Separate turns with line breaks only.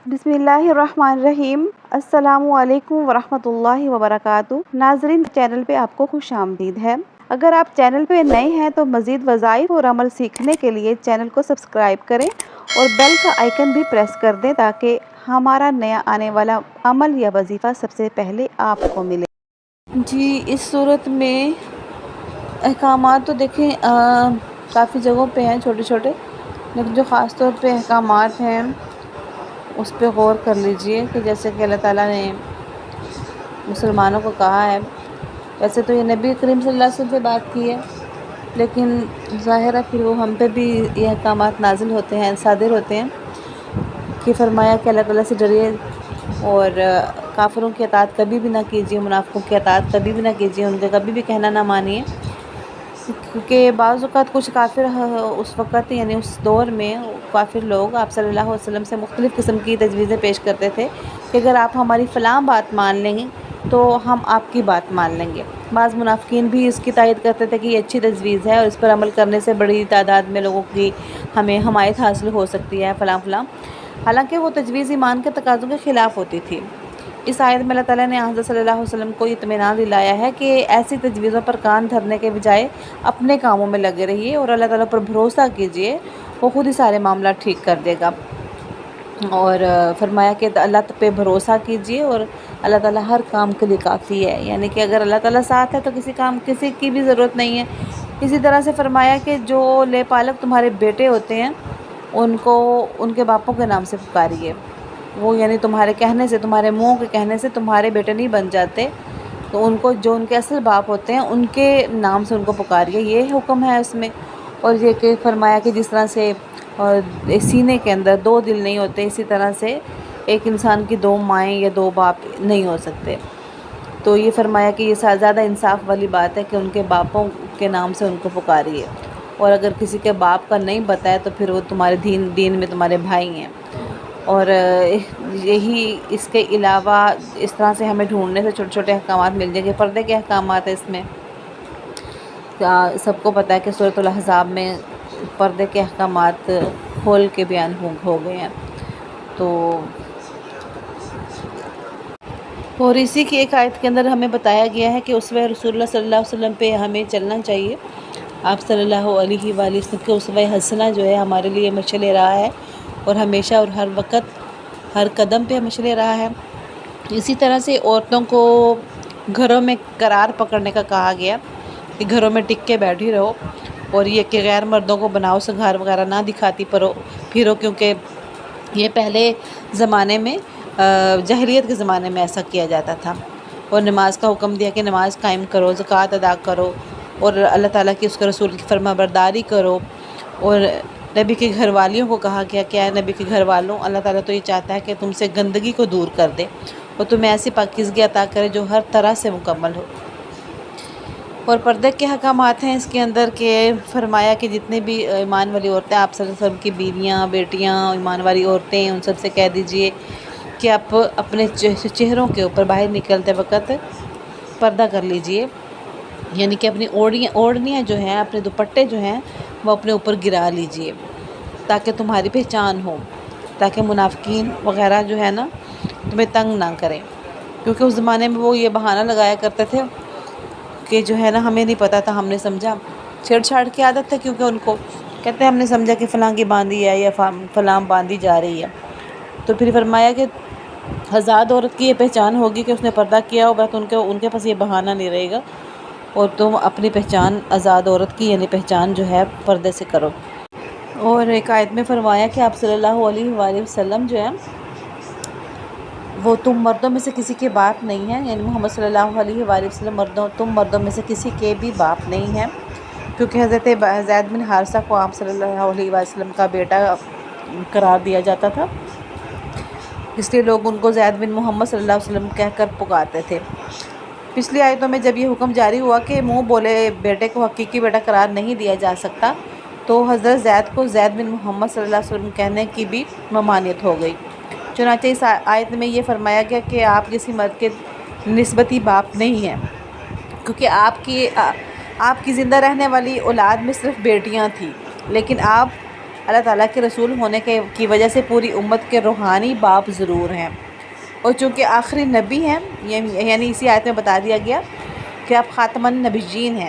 बिस्मिल्लाहिर्रहमानिर्रहीम। अस्सलामुअलैकुम वरहमतुल्लाहि वबरकातुहू। नाज़रीन, चैनल पे आपको खुश आमदीद है। अगर आप चैनल पे नए हैं तो मज़ीद वज़ाइफ और अमल सीखने के लिए चैनल को सब्सक्राइब करें और बेल का आइकन भी प्रेस कर दें ताकि हमारा नया आने वाला अमल या वजीफ़ा सबसे पहले आपको मिले। जी, इस सूरत में अहकामात तो देखें काफ़ी जगहों पे हैं छोटे छोटे, लेकिन जो ख़ास तौर पे अहकामात हैं उस पे गौर कर लीजिए कि जैसे कि अल्लाह ताला ने मुसलमानों को कहा है। वैसे तो ये नबी करीम सल्लल्लाहु अलैहि वसल्लम से बात की है, लेकिन ज़ाहिर है फिर वो हम पे भी ये अहकामात नाजिल होते हैं, सादिर होते हैं कि फरमाया कि अल्लाह ताला से डरिए और काफिरों की अताअत कभी भी ना कीजिए, मुनाफिकों की अताअत कभी भी ना कीजिए, उनका कभी भी कहना ना मानिए। क्योंकि बाज़ औक़ात कुछ काफिर उस वक़्त यानी उस दौर में काफिर लोग आप सल्लल्लाहु अलैहि वसल्लम से मुख्तलिफ़ किस्म की तजवीज़ें पेश करते थे कि अगर आप हमारी फ़लाँ बात मान लेंगे तो हम आपकी बात मान लेंगे। बाज़ मुनाफ़िकीन भी इसकी तायद करते थे कि ये अच्छी तजवीज़ है और इस पर अमल करने से बड़ी तादाद में लोगों की हमें हमायत हासिल हो सकती है फ़लाँ फ़लाँ। हालांकि वो तजवीज़ ईमान के तकाज़ों के ख़िलाफ़ होती थी। इस आयत में अल्लाह ताला ने हज़रत सल्लल्लाहु अलैहि वसल्लम को इत्मीनान दिलाया है कि ऐसी तजवीज़ों पर कान धरने के बजाय अपने कामों में लगे रहिए और अल्लाह ताला पर भरोसा कीजिए, वो खुद ही सारे मामला ठीक कर देगा। और फरमाया कि अल्लाह पे भरोसा कीजिए और अल्लाह ताला हर काम के लिए काफ़ी है, यानी कि अगर अल्लाह ताला साथ है तो किसी की भी ज़रूरत नहीं है। इसी तरह से फरमाया कि जो लेपालक तुम्हारे बेटे होते हैं उनको उनके बापों के नाम से पुकारिए। वो यानी तुम्हारे कहने से, तुम्हारे मुंह के कहने से तुम्हारे बेटे नहीं बन जाते, तो उनको जो उनके असल बाप होते हैं उनके नाम से उनको पुकारिए, ये हुक्म है उसमें। और ये कि फरमाया कि जिस तरह से सीने के अंदर दो दिल नहीं होते, इसी तरह से एक इंसान की दो माएँ या दो बाप नहीं हो सकते। तो ये फरमाया कि ये ज़्यादा इंसाफ वाली बात है कि उनके बापों के नाम से उनको पुकारिए, और अगर किसी के बाप का नहीं बताया तो फिर वो तुम्हारे दीन में तुम्हारे भाई हैं। और यही इसके अलावा इस तरह से हमें ढूंढने से छोटे छोटे अहकामात मिल जाएंगे। पर्दे के अहकामात है इसमें, सबको पता है कि सूरतुल अहज़ाब में पर्दे के अहकामात खोल के बयान हो गए हैं। तो और इसी की एक आयत के अंदर हमें बताया गया है कि उसवे रसूलुल्लाह सल्लल्लाहु अलैहि वसल्लम पे हमें चलना चाहिए। आप सल्लल्लाहु अलैहि वसल्लम के उसवे हसना जो है हमारे लिए मशअल राह है और हमेशा और हर वक्त हर कदम पे मशअल राह है। इसी तरह से औरतों को घरों में करार पकड़ने का कहा गया कि घरों में टिक के बैठी रहो, और ये कि गैर मर्दों को बनाओ संघार वगैरह ना दिखाती फिरो, क्योंकि ये पहले ज़माने में जहलियत के ज़माने में ऐसा किया जाता था। और नमाज का हुक्म दिया कि नमाज कायम करो, ज़कात अदा करो और अल्लाह ताला की उसके रसूल की फरमाबरदारी करो। और नबी के घर वालियों को कहा गया, क्या है नबी के घर वालों, अल्लाह ताला तो ये चाहता है कि तुमसे गंदगी को दूर कर दे और तुम्हें ऐसी पाकीज़गी अता करे जो हर तरह से मुकम्मल हो। और पर्दे के हकामात हैं इसके अंदर के फरमाया कि जितने भी ईमान वाली औरतें, आप सल्लल्लाहु अलैहि वसल्लम की बीवियाँ, बेटियाँ, ईमान वाली औरतें, उन सब से कह दीजिए कि आप अपने चेहरों के ऊपर बाहर निकलते वक्त पर्दा कर लीजिए, यानी कि अपनी ओढ़नियाँ जो हैं, अपने दुपट्टे जो हैं वो अपने ऊपर गिरा लीजिए ताकि तुम्हारी पहचान हो, ताकि मुनाफिकीन वगैरह जो है ना तुम्हें तंग ना करें। क्योंकि उस ज़माने में वो ये बहाना लगाया करते थे कि जो है ना हमें नहीं पता था, हमने समझा, छेड़छाड़ की आदत है, क्योंकि उनको कहते हैं हमने समझा कि फ़लाँ की बांधी है या फ़लाँ बांधी जा रही है। तो फिर फरमाया कि आज़ाद औरत की ये पहचान होगी कि उसने पर्दा किया होगा, तो उनके पास ये बहाना नहीं रहेगा, और तुम अपनी पहचान आज़ाद औरत की यानी पहचान जो है पर्दे से करो। और एक आयत में फरमाया कि आप सल्लल्लाहु अलैहि वसल्लम जो है वो तुम मर्दों में से किसी के बाप नहीं हैं, यानी मोहम्मद सल्लल्लाहु अलैहि वसल्लम तुम मर्दों में से किसी के भी बाप नहीं हैं, क्योंकि हज़रत ज़ैद बिन हारिसा को आप सल्लल्लाहु अलैहि वसल्लम का बेटा करार दिया जाता था, इसलिए लोग उनको ज़ैद बिन मोहम्मद सल्लल्लाहु अलैहि वसल्लम कहकर पुकारते थे। पिछली आयतों में जब ये हुक्म जारी हुआ कि मुँह बोले बेटे को हकीकी बेटा करार नहीं दिया जा सकता, तो हज़रत ज़ैद को ज़ैद बिन मोहम्मद सल्लल्लाहु अलैहि वसल्लम कहने की भी ममानियत हो गई। चुनांचे इस आयत में ये फरमाया गया कि आप किसी मर्द के निस्बती बाप नहीं हैं, क्योंकि आपकी ज़िंदा रहने वाली औलाद में सिर्फ बेटियां थी, लेकिन आप اللہ تعالیٰ کے رسول ہونے کی وجہ سے پوری امت کے روحانی باپ ضرور ہیں، اور چونکہ آخری نبی ہیں، یعنی اسی آیت میں بتا دیا گیا کہ آپ خاتم النبیین ہیں۔